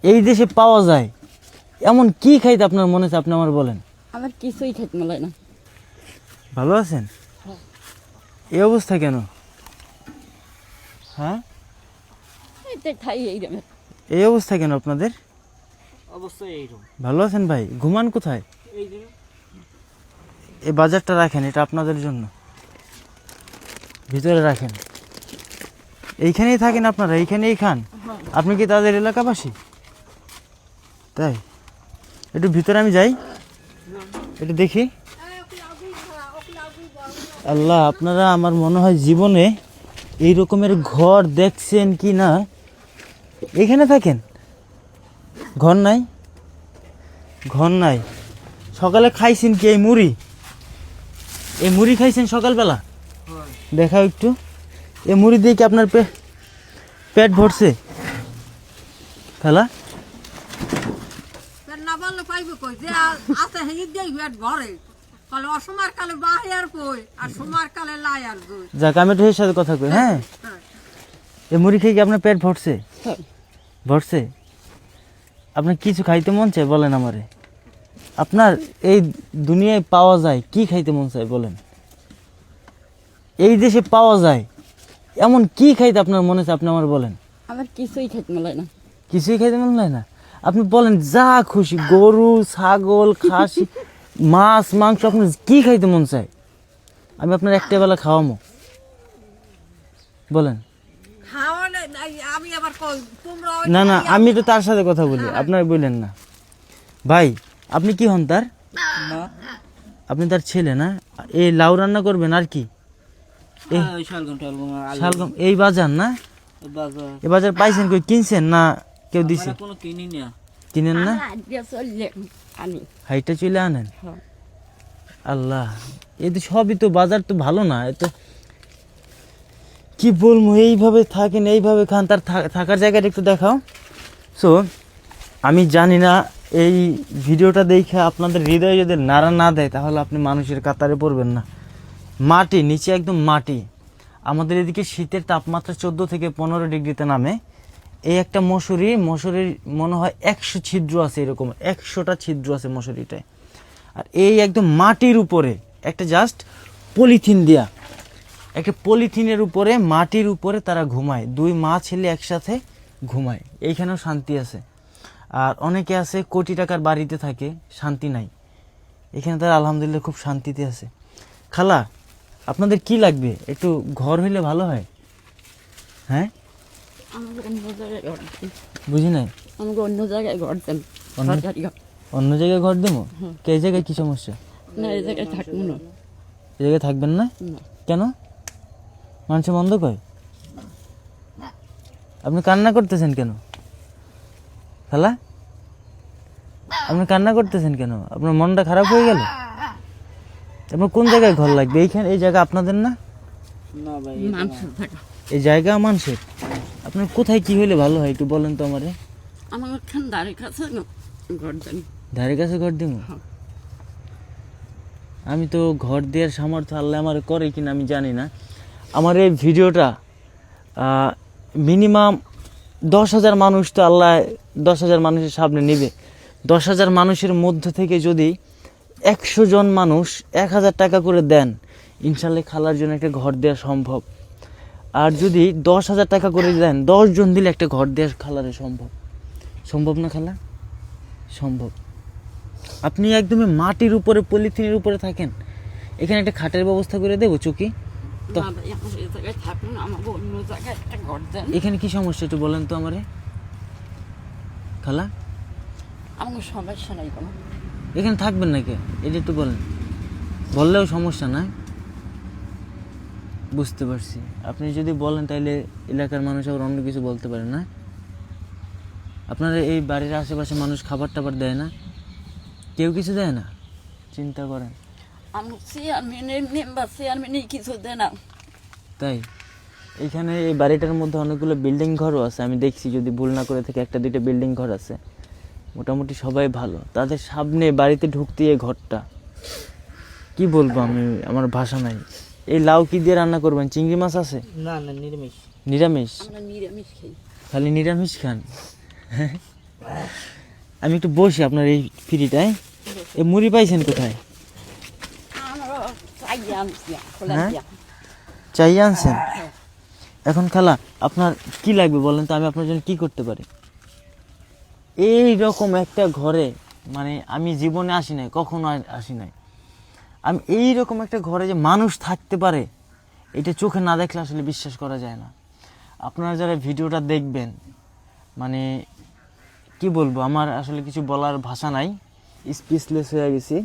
এই দেশে পাওয়া যায় এমন কি খাইতে আপনার মনে আছে আপনি আমার বলেন। আমার কিছুই খাইতে মনে হয় না। ভালো আছেন? এই অবস্থা কেন? হ্যাঁ, এই অবস্থা কেন আপনাদের? অবস্থা এইরকম। ভালো আছেন ভাই? ঘুমান কোথায়? এই বাজারটা রাখেন, এটা আপনাদের জন্য, ভিতরে রাখেন। এইখানেই থাকেন আপনারা, এইখানেই খান? আপনি কি তাদের এলাকাবাসী? তাই একটু ভিতরে আমি যাই, একটু দেখি। আল্লাহ, আপনারা আমার মনে হয় জীবনে এই রকমের ঘর দেখছেন কি না। এখানে থাকেন, ঘর নাই? ঘর নাই। সকালে খাইছেন কি এই মুড়ি? এই মুড়ি খাইছেন সকালবেলা? দেখাও একটু। এই মুড়ি দিয়ে কি আপনার পেট ভরছে? খেলা যাক, আমি একটু এর সাথে কথা কই। হ্যাঁ, এই মুড়ি খেয়ে কি আপনার পেট ভরছে? ভরছে? আপনার কিছু খাইতে মন চায় বলেন আমারে। আপনার এই দুনিয়ায় পাওয়া যায় কি খাইতে মন চায় বলেন? এই দেশে পাওয়া যায় এমন কি খাইতে আপনার মনে চায় আপনি আমার বলেন। আমার কিছুই খাইতে মনে হয় না। কিছুই খাইতে মন হয় না? আপনি বলেন যা খুশি, গরু, ছাগল, খাসি, মাছ, মাংস, আপনার কি খাইতে মন চায় আমি আপনার একটা বেলা খাওয়ামো, বলেন। না না, আমি তো তার সাথে কথা বলি, আপনার বললেন না। ভাই আপনি কি হন তার? আপনি তার ছেলে না? এই লাউ রান্না করবেন আর কি? শালগম এই বাজার না? এই বাজার পাইছেন কই? কিনছেন না কেউ দিছে? কিনেন না? হাইটা চলে আনেন? আল্লাহ, এই তো সবই তো বাজার তো ভালো না। এত কি বলবো, এইভাবে থাকেন, এইভাবে খান, তার থাকার জায়গাটা একটু দেখাও। সো আমি জানি না এই ভিডিওটা দেখে আপনাদের হৃদয়ে যদি নাড়া না দেয় তাহলে আপনি মানুষের কাতারে পড়বেন না। মাটি, নিচে একদম মাটি। আমাদের এদিকে শীতের তাপমাত্রা 14 থেকে 15 ডিগ্রিতে নামে। এই একটা মশুরির মনে হয় 100 ছিদ্র আছে, এরকম 100টা ছিদ্র আছে মশুরিটায়। আর এই একদম মাটির উপরে একটা জাস্ট পলিথিন দেয়া, একটা পলিথিনের উপরে, মাটির উপরে তারা ঘুমায়। 2 মা ছেলে একসাথে ঘুমায়। এইখানেও শান্তি আছে। আর অনেকে আছে কোটি টাকার বাড়িতে থাকে, শান্তি নাই। এখানে তারা আলহামদুলিল্লাহ খুব শান্তিতে আছে। খালা, আপনাদের কি লাগবে? একটু ঘর হইলে ভালো হয়। হ্যাঁ, বুঝি নাই। অন্য জায়গায় ঘর দেন। অন্য জায়গায় ঘর দেবো? এই জায়গায় কি সমস্যা? না, এই জায়গায় থাকবো না। এই জায়গায় থাকবেন না? কেন? মানুষে মন্দ কয়? আপনি কান্না করতেছেন কেন খালা? আপনি কান্না করতেছেন কেন? আপনার মনটা খারাপ হয়ে গেল? আপনার কোন জায়গায় ঘর লাগবে? এইখানে, এই জায়গা আপনাদের না? এই জায়গা মানুষের। আপনার কোথায় কি হইলে ভালো হয় একটু বলেন তো আমারে। আমার ধারে কাছে ঘর দেন। ধারে কাছে ঘর দিব? আমি তো ঘর দেওয়ার সামর্থ্য আল্লাহ আমার করে কিনা আমি জানি না। আমার এই ভিডিওটা মিনিমাম 10,000 মানুষ তো আল্লাহ 10,000 মানুষের সামনে নেবে। 10,000 মানুষের মধ্য থেকে যদি 100 জন মানুষ 1,000 টাকা করে দেন, ইনশাল্লাহ খালার জন্য একটা ঘর দেওয়া সম্ভব। আর যদি 10,000 টাকা করে দেন, 10 জন দিলে একটা ঘর দেওয়া খালারে সম্ভব। সম্ভব না খালা? সম্ভব। আপনি একদমই মাটির উপরে, পলিথিনের উপরে থাকেন। এখানে একটা খাটের ব্যবস্থা করে দেবো, চুকি। এখানে কি সমস্যা একটু বলেন তো আমারে খালা। আমার সমস্যা নাই কোনো। এখানে থাকবেন নাকি এটা একটু বলেন। বললেও সমস্যা নাই, বুঝতে পারছি। আপনি যদি বলেন তাহলে এলাকার মানুষ আবার অন্য কিছু বলতে পারে না। আপনারা এই বাড়ির আশেপাশে মানুষ খাবার টাবার দেয় না? কেউ কিছু দেয় না? চিন্তা করেন। কিছু দেয় না। তাই এইখানে এই বাড়িটার মধ্যে অনেকগুলো বিল্ডিং ঘরও আছে, আমি দেখছি, যদি ভুল না করে থেকে 1-2টা বিল্ডিং ঘর আছে। মোটামুটি সবাই ভালো। তাদের সামনে বাড়িতে ঢুকতে এই ঘরটা কি বলবো আমি, আমার ভাষা নাই। এই লাউ কি দিয়ে রান্না করবেন? চিংড়ি মাছ আছে? না না, নিরামিষ। নিরামিষ? আমরা নিরামিষ খাই। খালি নিরামিষ খান? আমি একটু বসি আপনার এই ফ্রিটায়। এই মুড়ি পাইছেন কোথায়? আমরা চাই আনছি খোলা হ্যাঁ? দিয়া চাই আনছেন? এখন খালা আপনার কি লাগবে বলেন তো, আমি আপনার জন্য কি করতে পারি? এই রকম একটা ঘরে মানে আমি জীবনে আসি নাই, কখনো আসি নাই। আমি এই রকম একটা ঘরে যে মানুষ থাকতে পারে, এটা চোখে না দেখলে আসলে বিশ্বাস করা যায় না। আপনারা যারা ভিডিওটা দেখবেন, মানে কি বলবো, আমার আসলে কিছু বলার ভাষা নাই, স্পিচলেস হয়ে গেছি।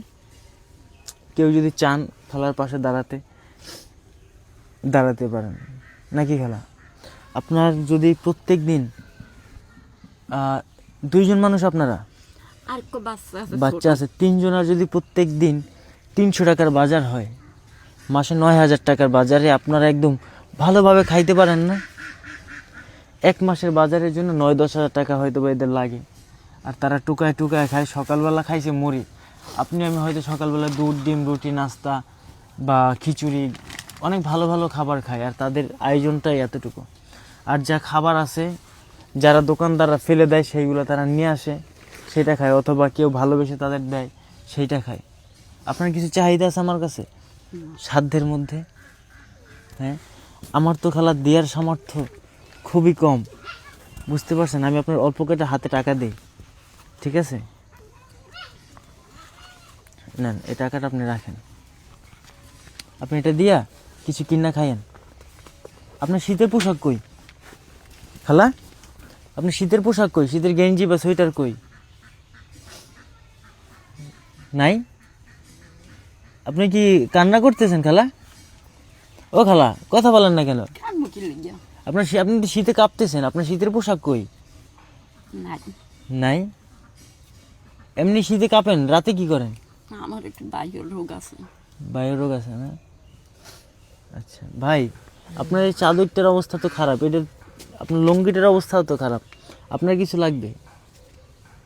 কেউ যদি চান খালার পাশে দাঁড়াতে পারেন নাকি খালা? আপনার যদি প্রত্যেক দিন 2জন মানুষ, আপনারা আর কো বাচ্চা আছে বাচ্চা আছে 3জনের, যদি প্রত্যেক দিন 300 টাকার বাজার হয়, মাসে 9000 টাকার বাজারে আপনারা একদম ভালোভাবে খাইতে পারেন না? 1 মাসের বাজারের জন্য 9-10 হাজার টাকা হয়তো বা এদের লাগে, আর তারা টুকায় টুকায় খায়। সকালবেলা খাইছে মুড়ি, আপনি আমি হয়তো সকালবেলা দুধ, ডিম, রুটি, নাস্তা বা খিচুড়ি, অনেক ভালো ভালো খাবার খায়, আর তাদের আয়োজনটাই এতটুকু। আর যা খাবার আছে যারা দোকানদাররা ফেলে দেয়, সেইগুলো তারা নিয়ে আসে, সেটা খায়, অথবা কেউ ভালোবেসে তাদের দেয়, সেইটা খায়। আপনার কিছু চাহিদা আছে আমার কাছে সাধ্যের মধ্যে? হ্যাঁ, আমার তো খালা দেওয়ার সামর্থ্য খুবই কম, বুঝতে পারছেন? আমি আপনার অল্প কটা হাতে টাকা দিই, ঠিক আছে? নেন, এই টাকাটা আপনি রাখেন, আপনি এটা দিয়া কিছু কিনা খাইয়েন। আপনার শীতের পোশাক কই খালা? আপনি শীতের পোশাক কই? শীতের গেঞ্জি বা সোয়েটার কই? নাই? আপনি কি কান্না করতেছেন খালা? ও খালা, কথা বলেন না কেন? খান মুখি লাগিয়া আপনি তো শীতে কাঁপতেছেন, আপনার শীতের পোশাক কই? নাই নাই? এমনি শীতে কাঁপেন, রাতে কি করেন? আমার একটু বায়ু রোগ আছে। বায়ু রোগ আছে না? আচ্ছা ভাই, আপনার এই চাদরটার অবস্থা তো খারাপ, এটার আপনার লুঙ্গিটার অবস্থাও তো খারাপ, আপনার কিছু লাগবে?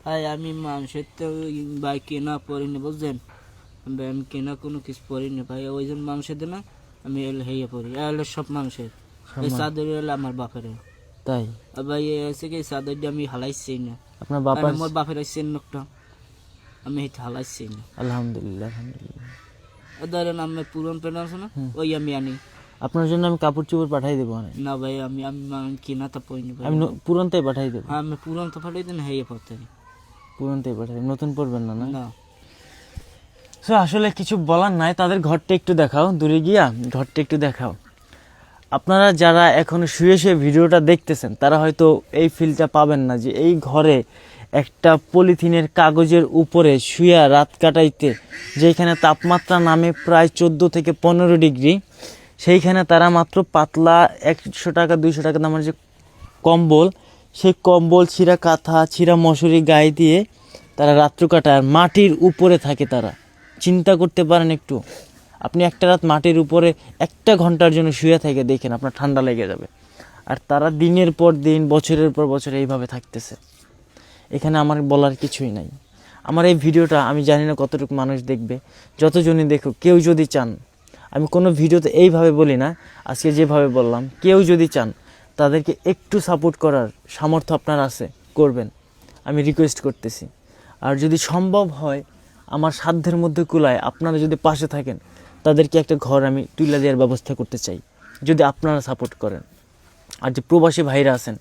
ভাই আমি মানুষের তো ভাই কেনা পড়িনি, বুঝছেন? ভাই আমি কেনা কোনো কিছু পড়িনি ভাই, ওই জন্য মানুষের দেয় না, আমি এলে হেয়ে পড়ি, এলে সব মানুষের। এই চাদর এলে আমার বাপের। তাই? আর ভাই এসে কি চাদরটা আমি হালাইছি না, আপনার বাবার? আমার বাপের আসছে নকটা, আমি হালাইছি না। আলহামদুলিল্লাহ, আলহামদুলিল্লাহ। ধরেন আমি পুরন প্যান্ট আছে না, ওই আমি আনি। আপনার জন্য আমি কাপড় চোপড় পাঠাই দেবো অনেক। না ভাই আমি আমি কেনা তো পড়িনি ভাই, আমি পুরনটাই পাঠাই দেবো। হ্যাঁ আমি পুরন তো ফাটাই দিন হেয়ে পড়তে পুরনটাই পাঠাই দেবো, নতুন পরবেন না? না না। সো আসলে কিছু বলার নাই, তাদের ঘরটা একটু দেখাও, দূরে গিয়া ঘরটা একটু দেখাও। আপনারা যারা এখন শুয়ে শুয়ে ভিডিওটা দেখতেছেন, তারা হয়তো এই ফিলটা পাবেন না যে এই ঘরে একটা পলিথিনের কাগজের উপরে শুয়ে রাত কাটাইতে, যেখানে তাপমাত্রা নামে প্রায় 14 থেকে 15 ডিগ্রি, সেইখানে তারা মাত্র পাতলা 100 টাকা 200 টাকা দামের যে কম্বল, সেই কম্বল, ছিঁড়া কাঁথা, ছিঁড়া মশারি গায়ে দিয়ে তারা রাত্র কাটায়, আর মাটির উপরে থাকে তারা। চিন্তা করতে পারেন একটু, আপনি একটা রাত মাটির উপরে 1 ঘন্টার জন্য শুয়ে থেকে দেখেন, আপনার ঠান্ডা লেগে যাবে। আর তারা দিনের পর দিন, বছরের পর বছর এইভাবে থাকতেছে। এখানে আমার বলার কিছুই নাই। আমার এই ভিডিওটা আমি জানি না কতটুকু মানুষ দেখবে, যতজনই দেখুক, কেউ যদি চান, আমি কোনো ভিডিওতে এইভাবে বলি না, আজকে যেভাবে বললাম, কেউ যদি চান তাদেরকে একটু সাপোর্ট করার সামর্থ্য আপনার আছে, করবেন, আমি রিকোয়েস্ট করতেছি। আর যদি সম্ভব হয়, আমার সাধ্যের মধ্যে কুলায়, আপনারা যদি পাশে থাকেন, তাদেরকে একটা ঘর আমি তুলে দেওয়ার ব্যবস্থা করতে চাই, যদি আপনারা সাপোর্ট করেন। আর যে প্রবাসী ভাইরা আছেন,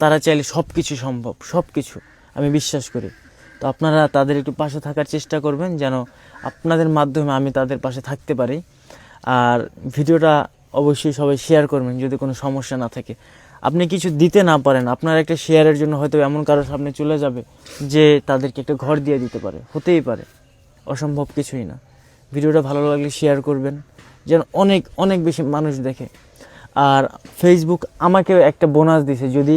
তারা চাইলে সব কিছু সম্ভব, সব কিছু আমি বিশ্বাস করি। তো আপনারা তাদের একটু পাশে থাকার চেষ্টা করবেন, যেন আপনাদের মাধ্যমে আমি তাদের পাশে থাকতে পারি। আর ভিডিওটা অবশ্যই সবাই শেয়ার করবেন, যদি কোনো সমস্যা না থাকে। আপনি কিছু দিতে না পারেন, আপনার একটা শেয়ারের জন্য হয়তো এমন কারোর সামনে চলে যাবে যে তাদেরকে একটা ঘর দিয়ে দিতে পারে, হতেই পারে, অসম্ভব কিছুই না। ভিডিওটা ভালো লাগলে শেয়ার করবেন, যেন অনেক অনেক বেশি মানুষ দেখে। আর ফেসবুক আমাকে একটা বোনাস দিছে, যদি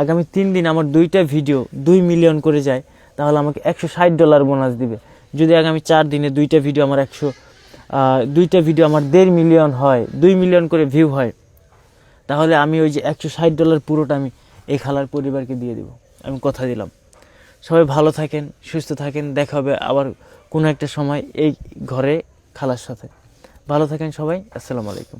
আগামী 3 দিন আমার 2টা ভিডিও 2 মিলিয়ন করে যায়, তাহলে আমাকে $160 বোনাস দিবে। যদি আগামী 4 দিনে 2টা ভিডিও আমার 2টা ভিডিও আমার 1.5 মিলিয়ন হয়, 2 মিলিয়ন করে ভিউ হয়, তাহলে আমি ওই যে $160 পুরোটা আমি এই খালার পরিবারকে দিয়ে দেব, আমি কথা দিলাম। সবাই ভালো থাকেন, সুস্থ থাকেন, দেখা হবে আবার কোনো একটা সময় এই ঘরে খালার সাথে। ভালো থাকেন সবাই, আসসালামু আলাইকুম।